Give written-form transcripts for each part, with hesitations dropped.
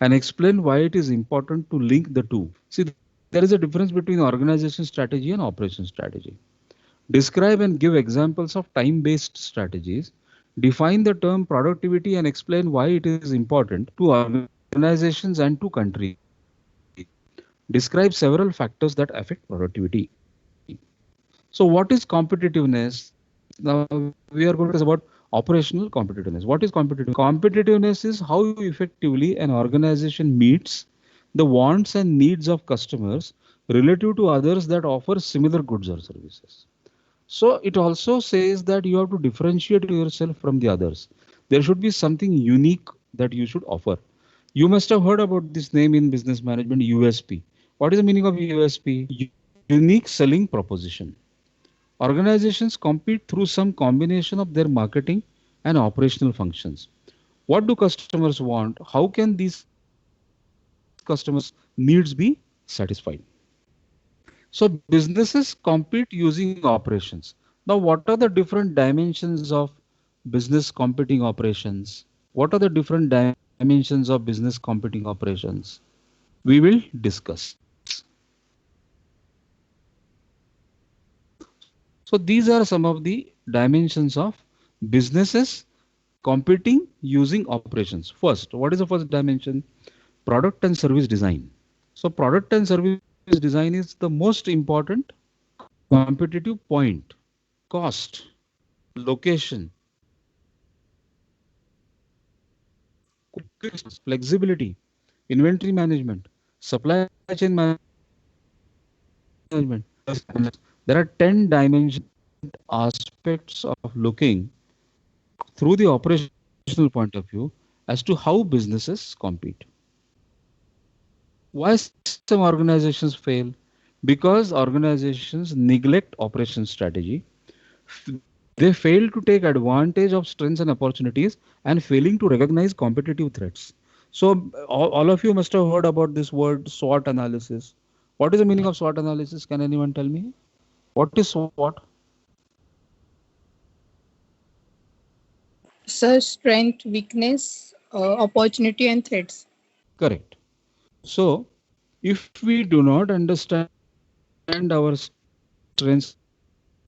and explain why it is important to link the two. See, there is a difference between organization strategy and operation strategy. Describe and give examples of time-based strategies. Define the term productivity and explain why it is important to organizations and to countries. Describe several factors that affect productivity. So what is competitiveness? Now we are going to discuss about operational competitiveness. What is competitiveness? Competitiveness is how effectively an organization meets the wants and needs of customers relative to others that offer similar goods or services. So it also says that you have to differentiate yourself from the others. There should be something unique that you should offer. You must have heard about this name in business management, USP. What is the meaning of USP? Unique selling proposition. Organizations compete through some combination of their marketing and operational functions. What do customers want? How can these customers' needs be satisfied? So businesses compete using operations. Now, what are the different dimensions of business competing operations? What are the different dimensions of business competing operations? We will discuss. So these are some of the dimensions of businesses competing using operations. First, what is the first dimension? Product and service design. So product and service design is the most important competitive point. Cost, location, quality, flexibility, inventory management, supply chain management, there are 10 dimensions, aspects of looking through the operational point of view as to how businesses compete. Why some organizations fail? Because organizations neglect operation strategy. They fail to take advantage of strengths and opportunities and failing to recognize competitive threats. So all of you must have heard about this word SWOT analysis. What is the meaning of SWOT analysis? Can anyone tell me? What is SWOT? Sir, strength, weakness, opportunity, and threats. Correct. So if we do not understand our strengths,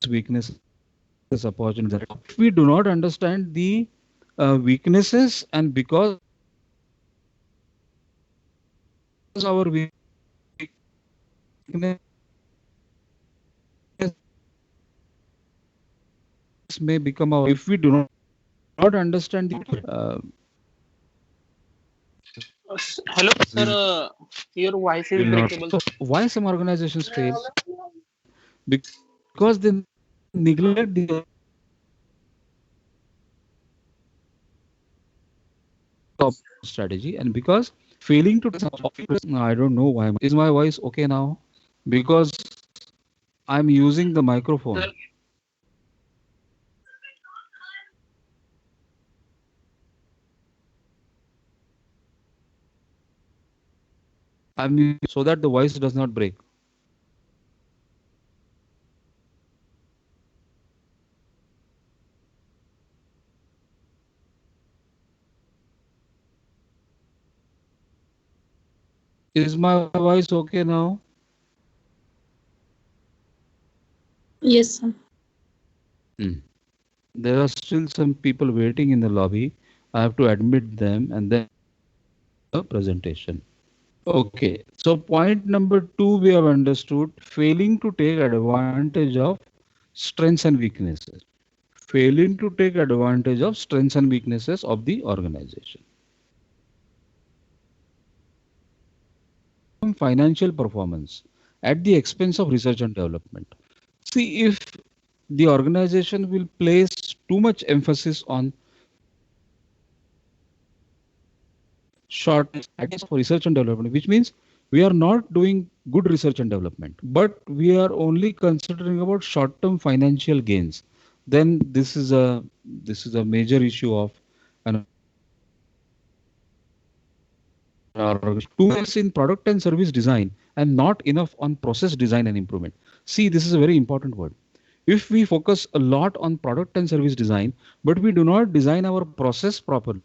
weaknesses, opportunities, if we do not understand the weaknesses, and because our weaknesses may become our if we do not understand the Hello, sir. we Your voice will is not. breakable. So why some organizations fail? Because they neglect the strategy, and because failing to take I don't know why. Is my voice okay now? Because I'm using the microphone. I'm using so that the voice does not break. Is my voice okay now? Yes, sir. Hmm. There are still some people waiting in the lobby. I have to admit them and then continue the presentation. Okay, so point number two we have understood failing to take advantage of strengths and weaknesses. Failing to take advantage of strengths and weaknesses of the organization. Short-term financial performance at the expense of research and development. See, if the organization will place too much emphasis on short at for research and development, which means we are not doing good research and development, but we are only considering about short-term financial gains. Then this is a major issue of an organization. Too much emphasis in product and service design and not enough on process design and improvement. See, this is a very important word. If we focus a lot on product and service design, but we do not design our process properly, then we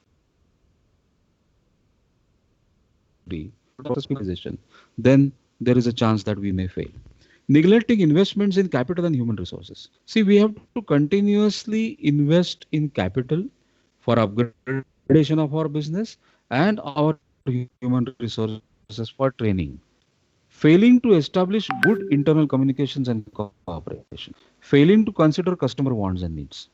will not be able to then there is a chance that we may fail. Neglecting investments in capital and human resources. See, we have to continuously invest in capital for upgradation of our business and our human resources for training. Failing to establish good internal communications and cooperation. Failing to consider customer wants and needs.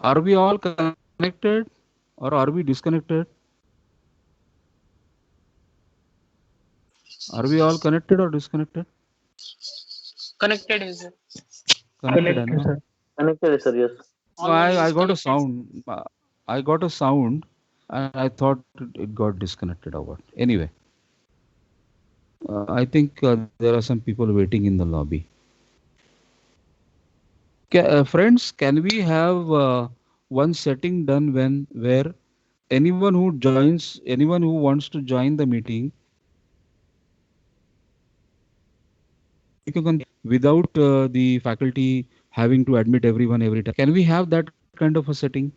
Are we all connected or are we disconnected? Are we all connected or disconnected? Connected user. Connected, I Connected, know. sir. Connected, sir. Yes. No, All one I is got a connected. sound. I got a sound and I thought it got disconnected or what. Anyway, I think there are some people waiting in the lobby. Friends, can we have one setting done where anyone who wants to join the meeting, without the faculty having to admit everyone every time? Can we have that kind of a setting?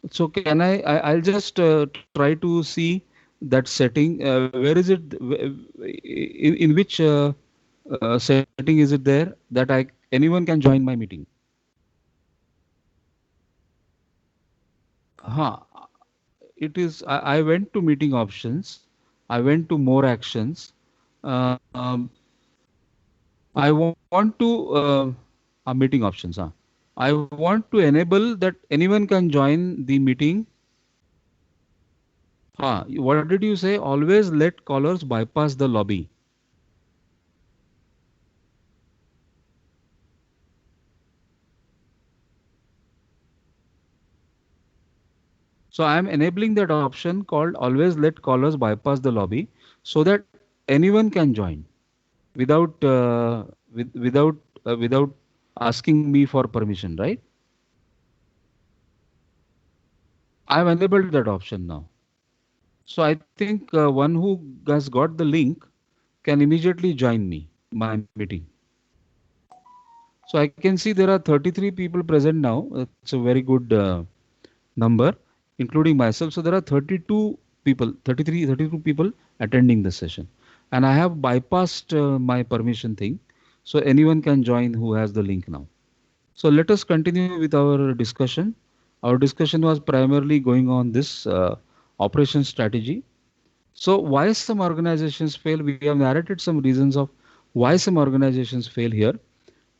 So can I'll just try to see that setting. Where is it? In which setting is it there that anyone can join my meeting? Huh. It is. I went to meeting options. I went to more actions. Um, I want to meeting options. Huh? I want to enable that anyone can join the meeting. What did you say? Always let callers bypass the lobby. So I am enabling that option called always let callers bypass the lobby so that anyone can join without without asking me for permission, right? I have enabled that option now. So I think one who has got the link can immediately join me my meeting. So I can see there are 33 people present now. It's a very good number, including myself. So there are 32 people, 32 people attending the session. And I have bypassed my permission thing. So anyone can join who has the link now. So let us continue with our discussion. Our discussion was primarily going on this operation strategy. So why some organizations fail? We have narrated some reasons of why some organizations fail here.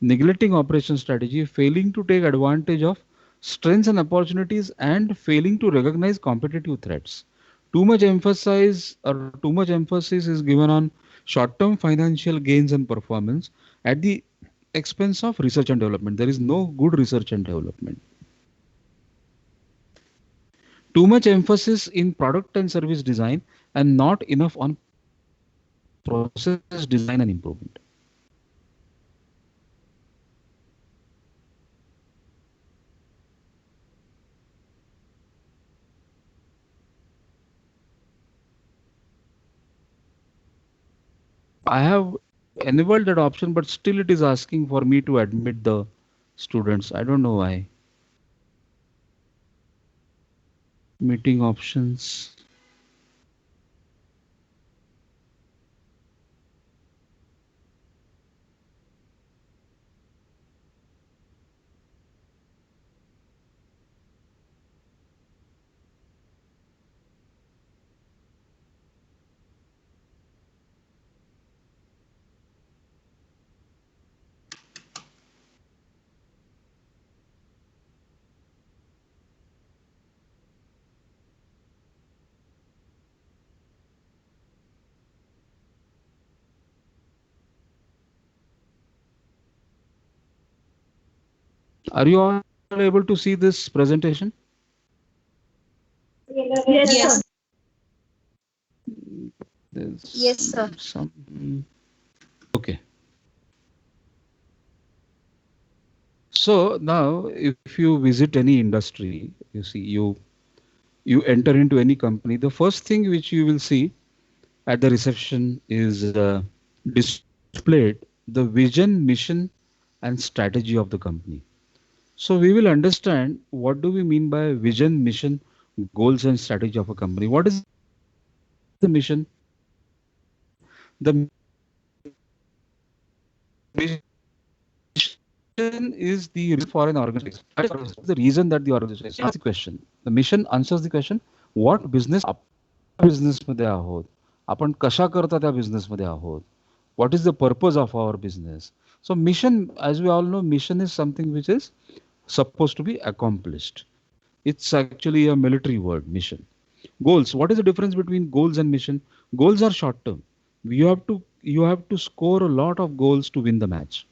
Neglecting operation strategy, failing to take advantage of strengths and opportunities, and failing to recognize competitive threats. Too much emphasis is given on short-term financial gains and performance at the expense of research and development. There is no good research and development. Too much emphasis in product and service design and not enough on process design and improvement. I have enabled that option, but still it is asking for me to admit the students. I don't know why. Meeting options. Are you all able to see this presentation? Yes, sir. Yes. There's Yes, sir. some. Okay. So now, if you visit any industry, you see you enter into any company, the first thing which you will see at the reception is displayed the vision, mission, and strategy of the company. So we will understand what do we mean by vision, mission, goals, and strategy of a company. What is the mission? The mission is the reason for an organization. The mission is the reason that the organization exists. What is the reason that the organization exists? Ask the question. The mission answers the question, what business आपण त्या बिझनेसमध्ये आहोत, आपण कशा करता त्या बिझनेसमध्ये आहोत, what is the purpose of our business. So mission, as we all know, mission is something which is supposed to be accomplished. It's actually a military word, mission. Goals, what is the difference between goals and mission? Goals are short term. You have to score a lot of goals to win the match.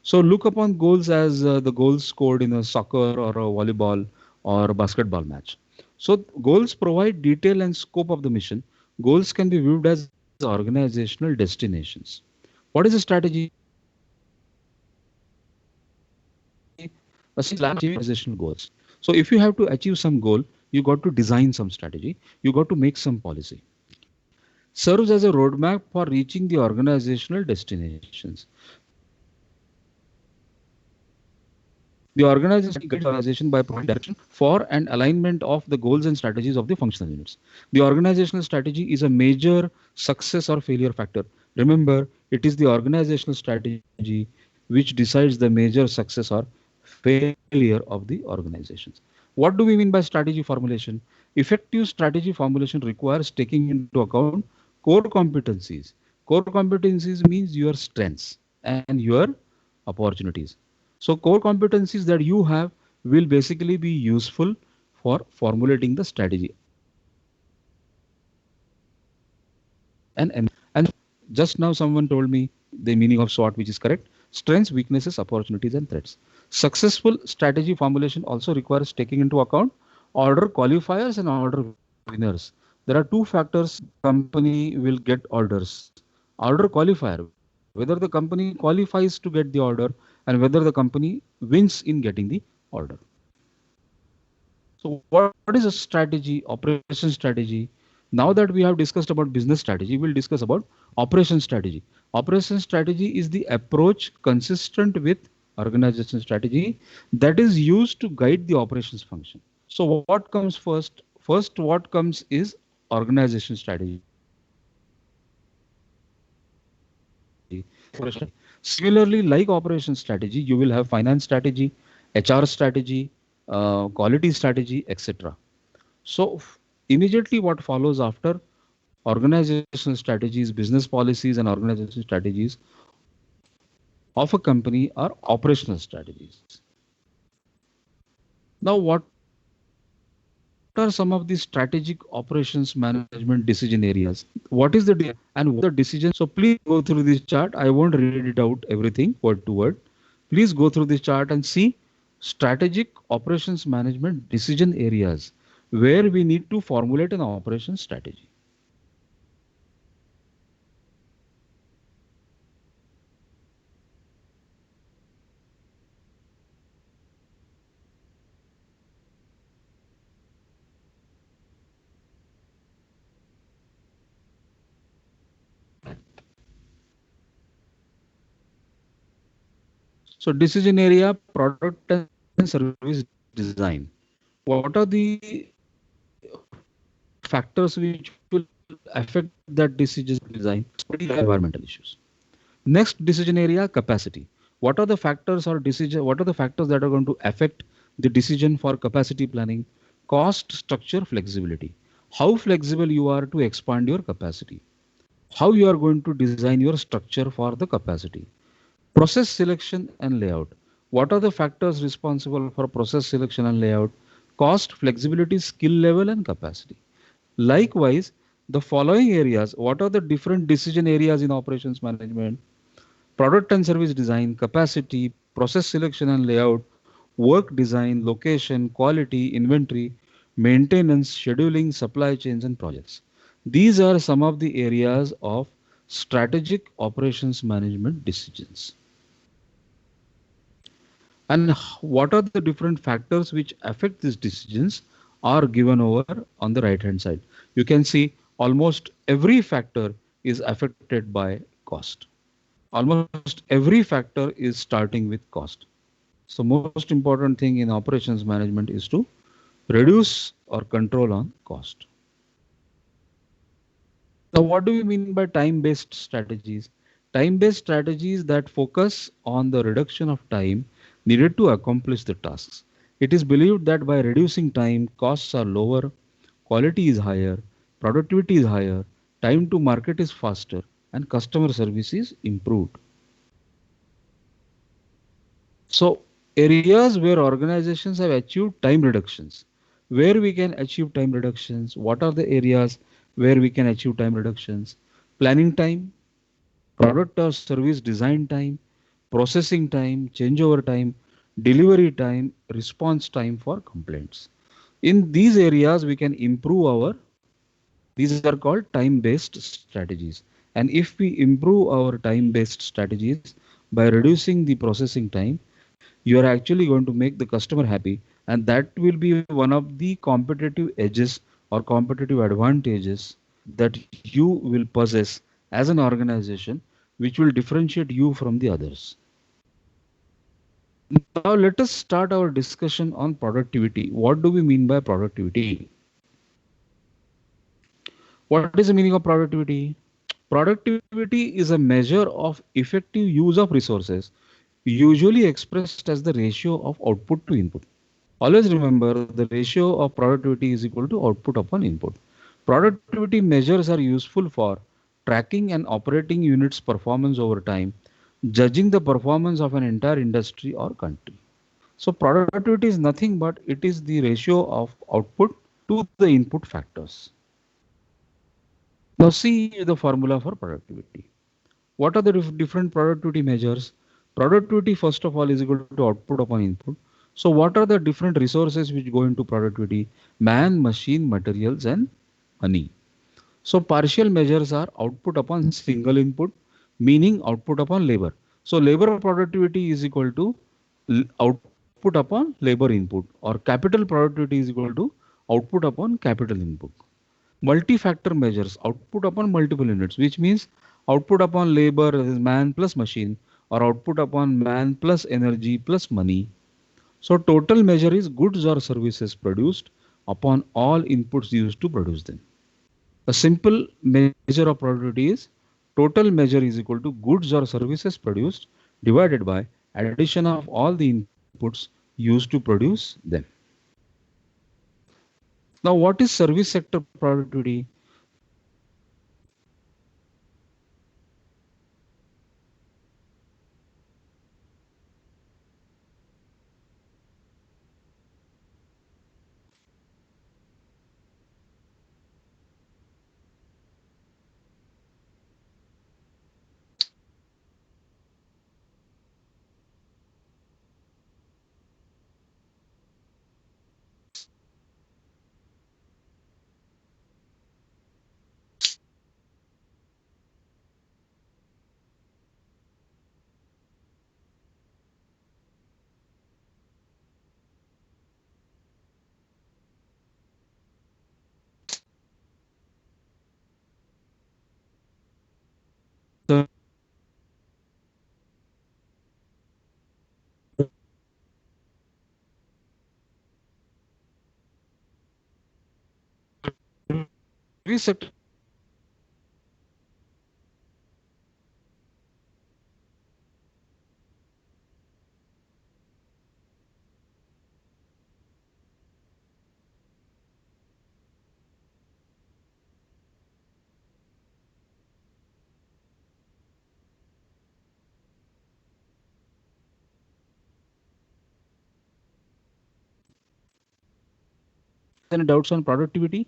So look upon goals as the goals scored in a soccer or a volleyball or a basketball match. So goals provide detail and scope of the mission. Goals can be viewed as organizational destinations. What is a strategy? A strategy is a plan for achieving organizational goals. So if you have to achieve some goal, you got to design some strategy, you got to make some policy. Serves as a roadmap for reaching the organizational destinations. The organizational strategy by providing direction for and alignment of the goals and strategies of the functional units. The organizational strategy is a major success or failure factor. Remember, it is the organizational strategy which decides the major success or failure of the organizations. What do we mean by strategy formulation? Effective strategy formulation requires taking into account core competencies. Core competencies means your strengths and your opportunities. So core competencies that you have will basically be useful for formulating the strategy. And just now someone told me the meaning of SWOT, which is correct: strengths, weaknesses, opportunities, and threats. Successful strategy formulation also requires taking into account order qualifiers and order winners. There are two factors company will get orders. Order qualifier, whether the company qualifies to get the order, and whether the company wins in getting the order. So what is a strategy, operation strategy? Now that we have discussed about business strategy, we'll discuss about operation strategy. Operation strategy is the approach consistent with organization strategy that is used to guide the operations function. So what comes first? First, what comes is organization strategy. Similarly, like operation strategy, you will have finance strategy, HR strategy, quality strategy, etc. So immediately what follows after organizational strategies, business policies, and organizational strategies of a company are operational strategies. Now, what are some of the strategic operations management decision areas? What is the decision and what are the decisions? So please go through this chart. I won't read it out everything word to word. Please go through this chart and see strategic operations management decision areas where we need to formulate an operation strategy. So decision area, product and service design. What are the factors which will affect that decision design? Sustainability, environmental issues. Next decision area, capacity. What are the factors or decision? What are the factors that are going to affect the decision for capacity planning? Cost, structure, flexibility. How flexible you are to expand your capacity? How you are going to design your structure for the capacity? Process selection and layout. What are the factors responsible for process selection and layout? Cost, flexibility, skill level, and capacity. Likewise, the following areas, what are the different decision areas in operations management? Product and service design, capacity, process selection and layout, work design, location, quality, inventory, maintenance, scheduling, supply chains, and projects. These are some of the areas of strategic operations management decisions. And what are the different factors which affect these decisions are given over on the right hand side. You can see almost every factor is affected by cost. Almost every factor is starting with cost. So most important thing in operations management is to reduce or control on cost. Now, what do we mean by time-based strategies? Time-based strategies that focus on the reduction of time needed to accomplish the tasks. It is believed that by reducing time, costs are lower, quality is higher, productivity is higher, time to market is faster, and customer service is improved. So, areas where organizations have achieved time reductions, where we can achieve time reductions, what are the areas where we can achieve time reductions? Planning time, product or service design time, processing time, changeover time, delivery time, response time for complaints. In these areas, we can improve these are called time based strategies. And if we improve our time based strategies by reducing the processing time, you are actually going to make the customer happy, and that will be one of the competitive edges or competitive advantages that you will possess as an organization, which will differentiate you from the others. Now let us start our discussion on productivity. What do we mean by productivity? What is the meaning of productivity? Productivity is a measure of effective use of resources, usually expressed as the ratio of output to input. Always remember, the ratio of productivity is equal to output upon input. Productivity measures are useful for tracking an operating unit's performance over time, judging the performance of an entire industry or country. So productivity is nothing but it is the ratio of output to the input factors. Now see the formula for productivity. What are the different productivity measures? Productivity, first of all, is equal to output upon input. So, what are the different resources which go into productivity? Man, machine, materials, and money. So, partial measures are output upon single input, meaning output upon labor. So, labor productivity is equal to output upon labor input, or capital productivity is equal to output upon capital input. Multi-factor measures output upon multiple units, which means output upon labor is man plus machine, or output upon man plus energy plus money. So total measure is goods or services produced upon all inputs used to produce them. A simple measure of productivity is total measure is equal to goods or services produced divided by addition of all the inputs used to produce them. Now, what is service sector productivity? Service sector productivity is nothing but it is the ratio of output upon input. So, output upon input is equal to output upon input. Service sector any doubts on productivity?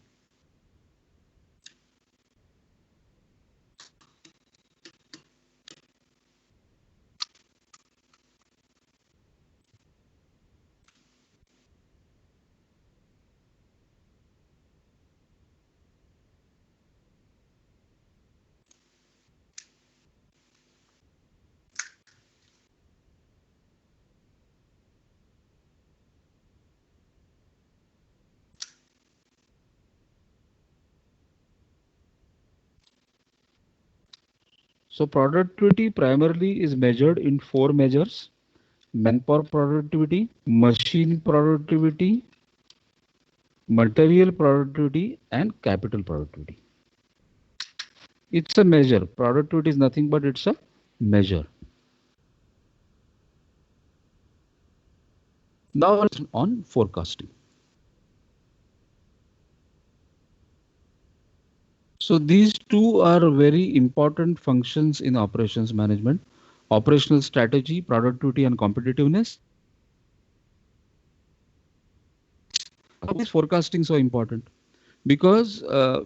So productivity primarily is measured in four measures: manpower productivity, machine productivity, material productivity, and capital productivity. It's a measure. Productivity is nothing but it's a measure. Now let's on forecasting. So these two are very important functions in operations management: operational strategy, productivity, and competitiveness. Why is forecasting so important? Because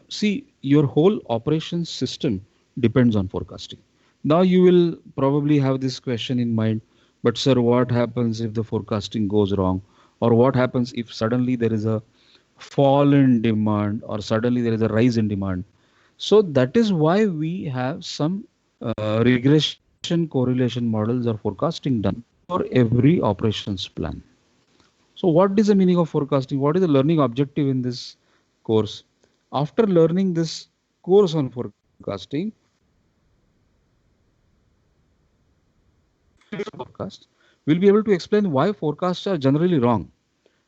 see, your whole operations system depends on forecasting. Now you will probably have this question in mind, but sir, what happens if the forecasting goes wrong? Or what happens if suddenly there is a fall in demand or suddenly there is a rise in demand? So that is why we have some regression correlation models or forecasting done for every operations plan. So what is the meaning of forecasting? What is the learning objective in this course? After learning this course on forecasting, forecast, we'll be able to explain why forecasts are generally wrong.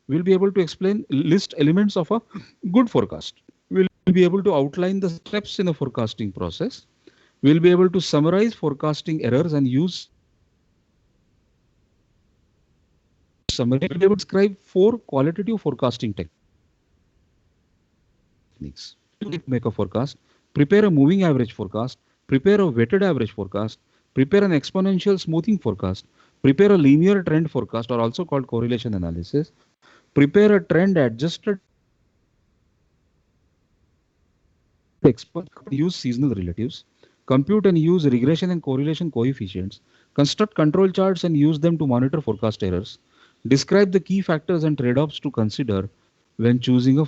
We'll be able to explain list elements of a good forecast. We'll be able to outline the steps in a forecasting process. We'll be able to summarize forecasting errors and use summary. We'll be able to describe four qualitative forecasting techniques. Make a forecast, prepare a moving average forecast, prepare a weighted average forecast, prepare an exponential smoothing forecast, prepare a linear trend forecast, or also called correlation analysis, prepare a trend adjusted use seasonal relatives, compute and use regression and correlation coefficients, construct control charts and use them to monitor forecast errors, describe the key factors and trade-offs to consider when choosing a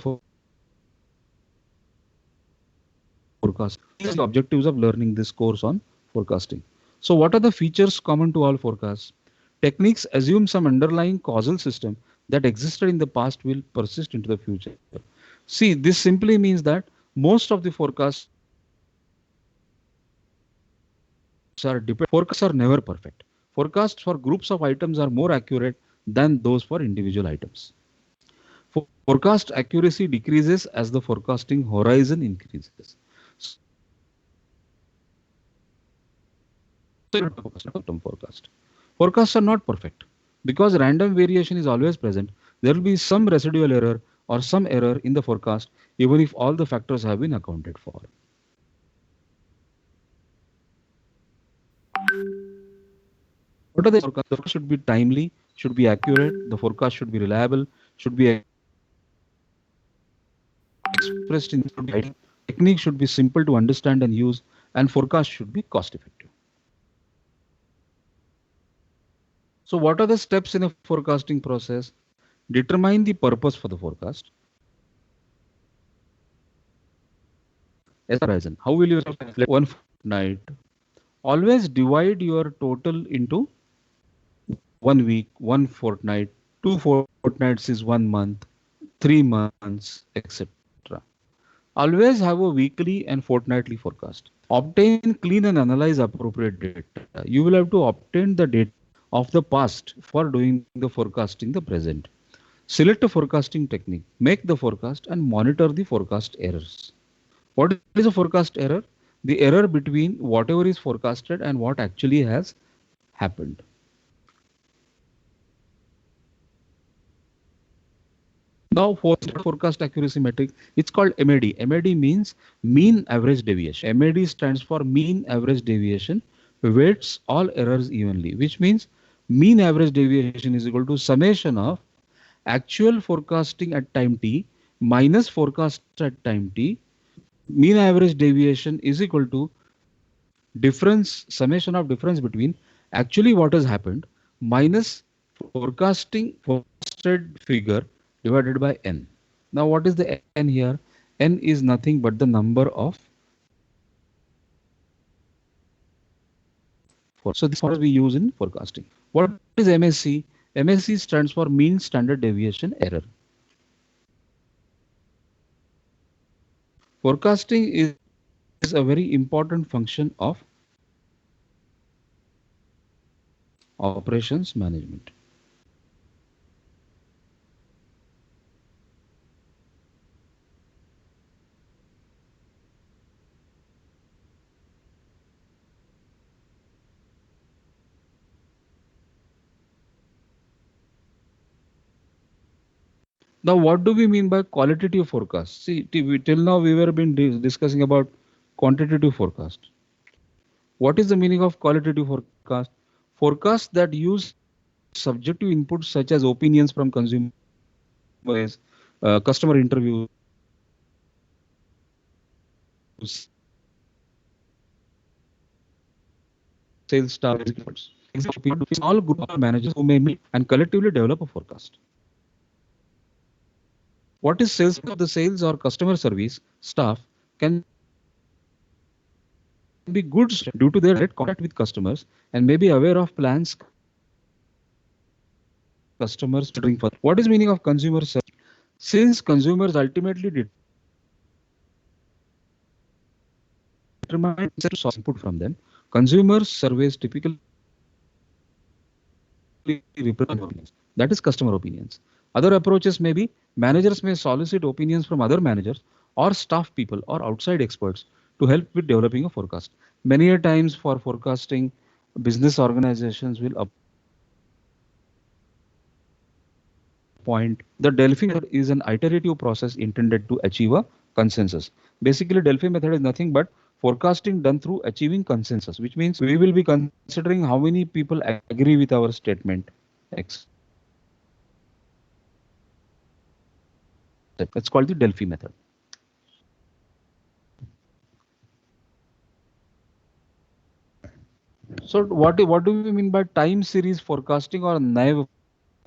forecast. These are the objectives of learning this course on forecasting. So what are the features common to all forecasts? Techniques assume some underlying causal system that existed in the past will persist into the future. See, this simply means that most of the forecasts forecasts are never perfect. Forecasts for groups of items are more accurate than those for individual items. Forecast accuracy decreases as the forecasting horizon increases. Term forecast. Forecasts are not perfect. Because random variation is always present, there will be some residual error or some error in the forecast, even if all the factors have been accounted for. What are the forecasts? The forecast should be timely, should be accurate, the forecast should be reliable, should be expressed in writing. Technique should be simple to understand and use, and forecast should be cost effective. So what are the steps in a forecasting process? Determine the purpose for the forecast. As a horizon, how will you reflect one fortnight? Always divide your total into 1 week, one fortnight, two fortnights is 1 month, 3 months, etc. Always have a weekly and fortnightly forecast. Obtain, clean, and analyze appropriate data. You will have to obtain the data of the past for doing the forecasting the present. Select a forecasting technique, make the forecast, and monitor the forecast errors. What is a forecast error? The error between whatever is forecasted and what actually has happened. Now, for forecast accuracy metric, it's called MAD. MAD means mean average deviation. MAD stands for mean average deviation, weights all errors evenly, which means mean average deviation is equal to summation of actual forecasting at time t minus forecast at time t. Mean average deviation is equal to difference, summation of difference between actually what has happened minus forecasted figure divided by n. Now what is the n here? N is nothing but the number of. So this is we use in forecasting. What is MSC? MSC stands for mean standard deviation error. Forecasting is a very important function of operations management. Now, what do we mean by qualitative forecast? See, till now we were been discussing about quantitative forecast. What is the meaning of qualitative forecast? Forecasts that use subjective inputs such as opinions from consumers, customer interviews, sales staff, executive experts, small group of managers who may meet and collectively develop a forecast. What is sales of the sales or customer service staff can be good due to their direct contact with customers and may be aware of plans customers considering for. What is meaning of consumer survey? Since consumers ultimately determine the set to source input from them, consumer surveys typically represent customer opinions. That is customer opinions. Other approaches may be managers may solicit opinions from other managers or staff people or outside experts to help with developing a forecast. Many a times for forecasting, business organizations will appoint the Delphi method is an iterative process intended to achieve a consensus. Basically, Delphi method is nothing but forecasting done through achieving consensus, which means we will be considering how many people agree with our statement X. So it's called the Delphi method. So what do we mean by time series forecasting or naive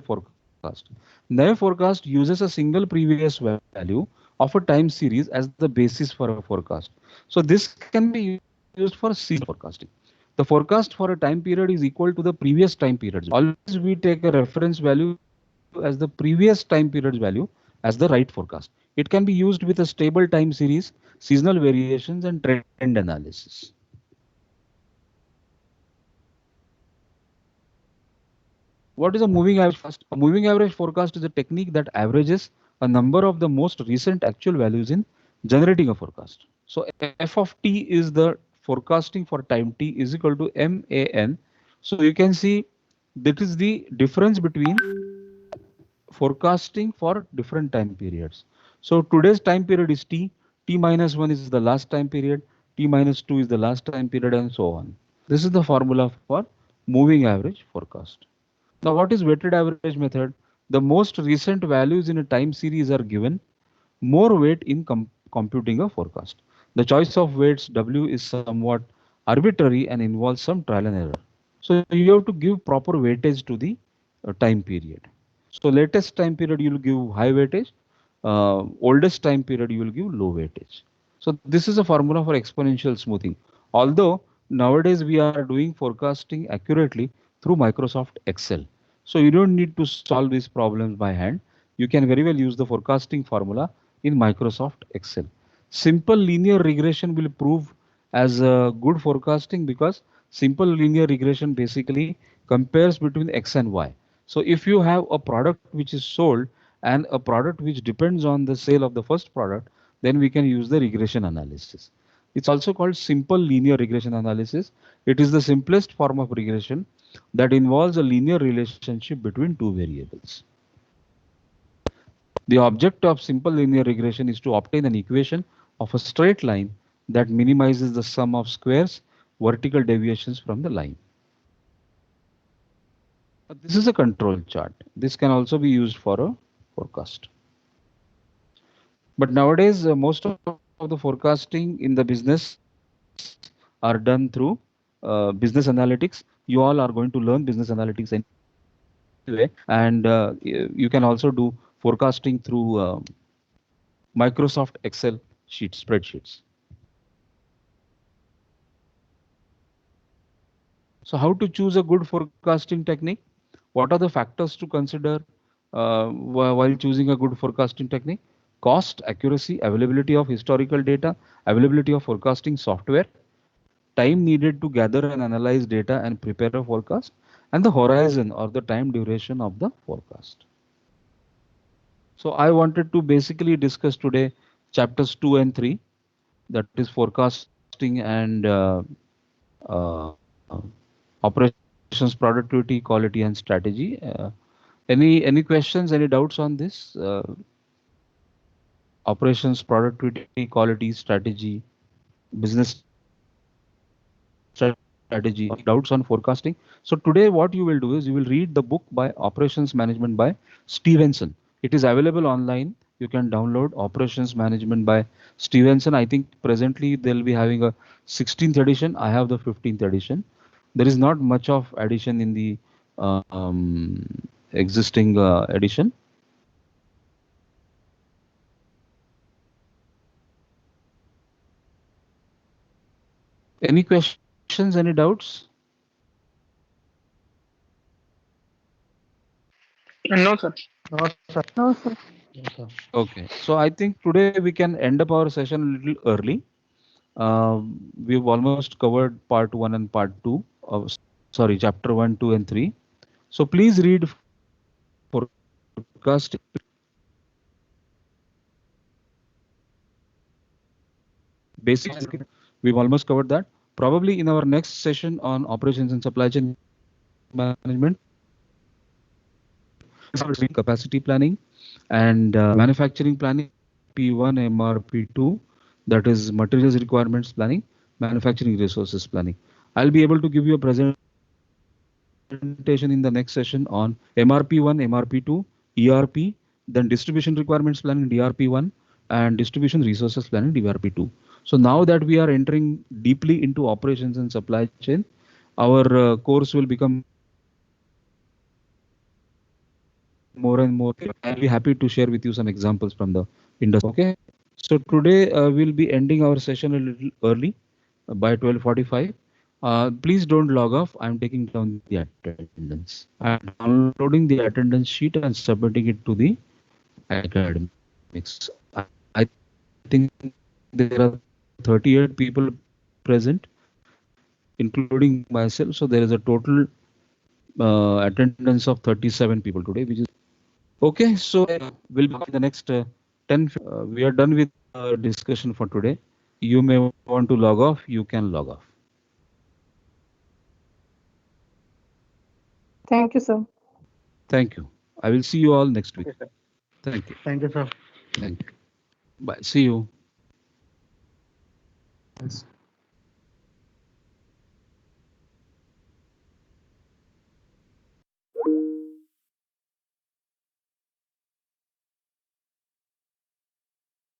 forecast? Naive forecast uses a single previous value of a time series as the basis for a forecast. So this can be used for seasonal forecasting. The forecast for a time period is equal to the previous time period's value. Always we take a reference value as the previous time period's value as the right forecast. It can be used with a stable time series, seasonal variations, and trend analysis. What is a moving average forecast? A moving average forecast is a technique that averages a number of the most recent actual values in generating a forecast. So f of t is the forecasting for time t is equal to MAN. So you can see that is the difference between forecasting for different time periods. So today's time period is t, t minus 1 is the last time period, t minus 2 is the last time period, and so on. This is the formula for moving average forecast. Now, what is weighted average method? The most recent values in a time series are given more weight in computing a forecast. The choice of weights W is somewhat arbitrary and involves some trial and error. So you have to give proper weightage to the time period. So latest time period you will give high weightage, oldest time period you will give low weightage. So this is a formula for exponential smoothing. Although nowadays we are doing forecasting accurately through Microsoft Excel. So you don't need to solve these problems by hand. You can very well use the forecasting formula in Microsoft Excel. Simple linear regression will prove as a good forecasting because simple linear regression basically compares between X and Y. So if you have a product which is sold and a product which depends on the sale of the first product, then we can use the regression analysis. It's also called simple linear regression analysis. It is the simplest form of regression that involves a linear relationship between two variables. The object of simple linear regression is to obtain an equation of a straight line that minimizes the sum of squares, vertical deviations from the line. This is a control chart. This can also be used for a forecast. But nowadays, most of the forecasting in the business are done through business analytics. You all are going to learn business analytics anyway, and you can also do forecasting through Microsoft Excel spreadsheets. So how to choose a good forecasting technique? What are the factors to consider while choosing a good forecasting technique? Cost, accuracy, availability of historical data, availability of forecasting software, time needed to gather and analyze data and prepare a forecast, and the horizon or the time duration of the forecast. So I wanted to basically discuss today chapters 2 and 3, that is forecasting and operations, productivity, quality, and strategy. Any questions, any doubts on this? Operations, productivity, quality, strategy, business strategy, doubts on forecasting. So today what you will do is you will read the book by Operations Management by Stevenson. It is available online. You can download Operations Management by Stevenson. I think presently they'll be having a 16th edition. I have the 15th edition. There is not much of addition in the existing edition. Any questions, any doubts? No, sir. No, sir. No, sir. No, sir. Okay, so I think today we can end up our session a little early. We've almost covered part 1 and part 2 of, sorry, chapter 1, 2, and 3. So please read forecasting. Basics. We've almost covered that. Probably in our next session on operations and supply chain management, capacity planning and manufacturing planning, P1, MRP2, that is materials requirements planning, manufacturing resources planning. I'll be able to give you a presentation in the next session on MRP1, MRP2, ERP, then distribution requirements planning, DRP1, and distribution resources planning, DRP2. So now that we are entering deeply into operations and supply chain, our course will become more and more. I'll be happy to share with you some examples from the industry. Okay. So today we'll be ending our session a little early by 12:45. Please don't log off. I'm taking down the attendance. I'm downloading the attendance sheet and submitting it to the academics. I think there are 38 people present, including myself. So there is a total attendance of 37 people today, which is okay. So we'll be in the next 10. We are done with discussion for today. You may want to log off. You can log off. Thank you, sir. Thank you. I will see you all next week. Okay, sir. Thank you. Thank you, sir. Thank you. Bye. See you. Yes.